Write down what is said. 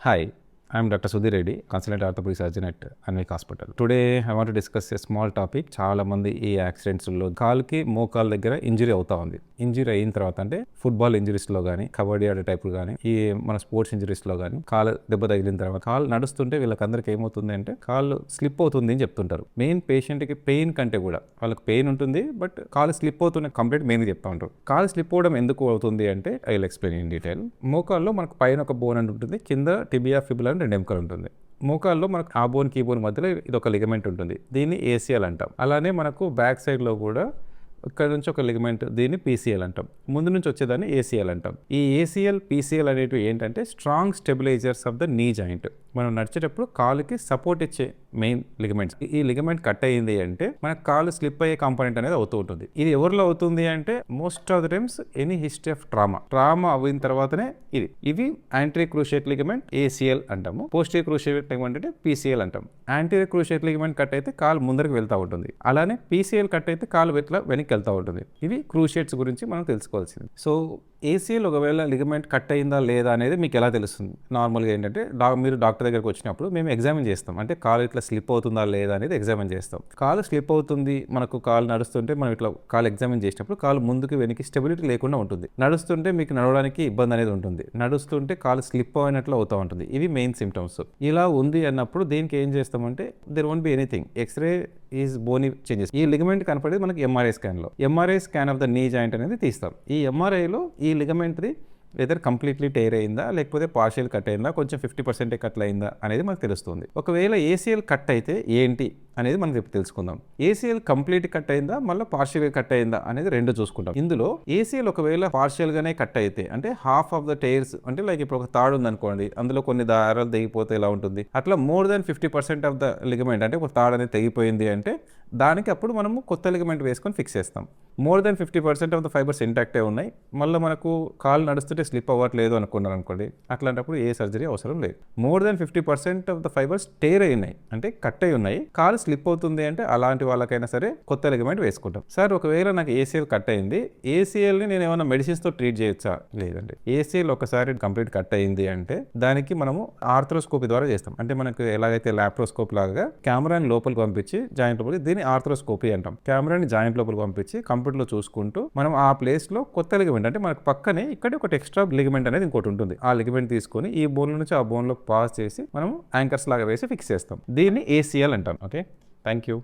Hi, I'm Dr. Sudhir Reddy, consultant orthopedic surgeon at Anvik Hospital. Today, I want to discuss a small topic. చాలా మంది ఈ యాక్సిడెంట్స్లో కాలుకి మోకాళ్ళ దగ్గర injury అవుతా ఉంది. ఇంజరీ అయిన తర్వాత అంటే ఫుట్బాల్ ఇంజరీస్లో కానీ కబడ్డీ ఆడే టైపులు కానీ ఈ మన స్పోర్ట్స్ ఇంజరీస్లో కానీ కాలు దెబ్బ తగిలిన తర్వాత కాలు నడుస్తుంటే వీళ్ళకందరికీ ఏమవుతుంది అంటే కాళ్ళు స్లిప్ అవుతుంది అని చెప్తుంటారు. మెయిన్ పేషెంట్కి పెయిన్ కంటే కూడా వాళ్ళకి పెయిన్ ఉంటుంది, బట్ కాలు స్లిప్ అవుతున్న కంప్లీట్ మెయిన్గా చెప్తా ఉంటారు. కాలు స్లిప్ అవడం ఎందుకు అవుతుంది అంటే I will explain in detail. మోకాల్లో మనకు పైన ఒక బోన్ అని ఉంటుంది, కింద టిబియా ఫిబులా అని 2 ఎముకలు ఉంటుంది. మోకాల్లో మనకు ఆ బోన్కి ఈ బోన్ మధ్యలో ఇది ఒక లిగమెంట్ ఉంటుంది, దీన్ని ఏసీఎల్ అంటాం. అలానే మనకు బ్యాక్ సైడ్లో కూడా ఇక్కడ నుంచి ఒక లిగమెంట్, దీన్ని పీసీఎల్ అంటాం. ముందు నుంచి వచ్చేదాన్ని ఏసీఎల్ అంటాం. ఈ ఏసీఎల్ పీసీఎల్ అనేటివి ఏంటంటే strong stabilisers of the knee joint. మనం నడిచేటప్పుడు కాలుకి సపోర్ట్ ఇచ్చే మెయిన్ లిగమెంట్స్. ఈ లిగమెంట్ కట్ అయ్యింది అంటే మనకు కాలు స్లిప్ అయ్యే కాంపోనెంట్ అనేది అవుతూ ఉంటుంది. ఇది ఎవరిలో అవుతుంది అంటే most of the times any history of trauma అయిన తర్వాతనే ఇవి యాంటీరియర్ క్రూషియేట్ లిగమెంట్ ఏసీఎల్ అంటాము. పోస్టీరియర్ క్రూషియేట్ లిగమెంట్ అంటే పీసీఎల్ అంటాం. యాంటీరియర్ క్రూషియేట్ లిగమెంట్ కట్ అయితే కాలు ముందరికి వెళ్తూ ఉంటుంది, అలానే పీసీఎల్ కట్ అయితే కాలు వెనక్కి వెళ్తూ ఉంటుంది. ఇవి క్రూషియేట్స్ గురించి మనం తెలుసుకోవాల్సింది. సో ఏసీఎల్ ఒకవేళ లిగమెంట్ కట్ అయిందా లేదా అనేది మీకు ఎలా తెలుస్తుంది? నార్మల్గా ఏంటంటే మీరు డాక్టర్ దగ్గరకు వచ్చినప్పుడు మేము ఎగ్జామిన్ చేస్తాం, అంటే కాలు ఇట్లా స్లిప్ అవుతుందా లేదా అనేది ఎగ్జామిన్ చేస్తాం. కాలు స్లిప్ అవుతుంది, మనకు కాలు నడుస్తుంటే మనం ఇట్లా కాలు ఎగ్జామిన్ చేసినప్పుడు కాలు ముందుకు వెనక్కి స్టెబిలిటీ లేకుండా ఉంటుంది. నడుస్తుంటే మీకు నడవడానికి ఇబ్బంది అనేది ఉంటుంది, నడుస్తుంటే కాలు స్లిప్ అయినట్లు అవుతూ ఉంటుంది. ఇవి మెయిన్ సిమ్టమ్స్. ఇలా ఉంది అన్నప్పుడు దీనికి ఏం చేస్తామంటే there won't be anything, x-ray is bony changes. ఈ లిగమెంట్ కనపడేది మనకి MRI scan of the knee joint అనేది తీస్తాం. ఈ ఎంఆర్ఐలో ఈ లిగమెంట్ది వెదర్ కంప్లీట్లీ టైర్ అయిందా లేకపోతే పార్షియల్ కట్ అయిందా, కొంచెం 50% కట్ అయిందా అనేది మనకు తెలుస్తుంది. ఒకవేళ ఏసీఎల్ కట్ అయితే ఏంటి అనేది మనం రేపు తెలుసుకుందాం. ఏసీఎల్ కంప్లీట్ కట్ అయిందా మళ్ళీ పార్షియల్గా కట్ అయిందా అనేది రెండు చూసుకుంటాం. ఇందులో ఏసీఎల్ ఒకవేళ పార్షియల్గానే కట్ అయితే అంటే హాఫ్ ఆఫ్ ద టైర్స్, అంటే లైక్ ఇప్పుడు ఒక తాడు ఉందనుకోండి, అందులో కొన్ని దారాలు తెగిపోతే ఎలా ఉంటుంది, అట్లా more than 50% of the ligament అంటే ఒక తాడు అనేది తెగిపోయింది అంటే దానికి అప్పుడు మనము కొత్త లిగమెంట్ వేసుకొని ఫిక్స్ చేస్తాం. More than 50% of the fibers ఇంటాక్టే ఉన్నాయి, మళ్ళీ మనకు కాలు నడుస్తుంటే స్లిప్ అవ్వట్లేదు అనుకున్నారు అనుకోండి, అట్లాంటప్పుడు ఏ సర్జరీ అవసరం లేదు. More than 50% of the fibres tear అయినాయి అంటే కట్ అయి ఉన్నాయి, కాలు స్లిప్ అవుతుంది అంటే అలాంటి వాళ్ళకైనా సరే కొత్త లిగమెంట్ వేసుకుంటాం. సార్ ఒకవేళ నాకు ఏసీఎల్ కట్ అయింది, ఏసీఎల్ని నేను ఏమైనా మెడిసిన్స్తో ట్రీట్ చేయొచ్చా? లేదండి. ఏసీఎల్ ఒకసారి కంప్లీట్ కట్ అయింది అంటే దానికి మనము ఆర్థ్రోస్కోపీ ద్వారా చేస్తాం. అంటే మనకు ఎలాగైతే ల్యాప్రోస్కోప్ లాగా కెమెరాని లోపలికి పంపించి జాయింట్ లోపలికి, దీన్ని ఆర్థ్రోస్కోపీ అంటాం. కెమెరాని జాయింట్ లోపలికి పంపించి కంప్యూటర్లో చూసుకుంటూ మనం ఆ ప్లేస్లో కొత్త లిగమెంట్, అంటే మనకు పక్కనే ఇక్కడ ఒకటి ఎక్స్ట్రా లిగమెంట్ అనేది ఇంకోటి ఉంటుంది, ఆ లిగమెంట్ తీసుకొని ఈ బోన్ నుంచి ఆ బోన్లో పాస్ చేసి మనం యాంకర్స్ లాగా వేసి ఫిక్స్ చేస్తాం. దీన్ని ఏసీఎల్ అంటాం. Okay, thank you.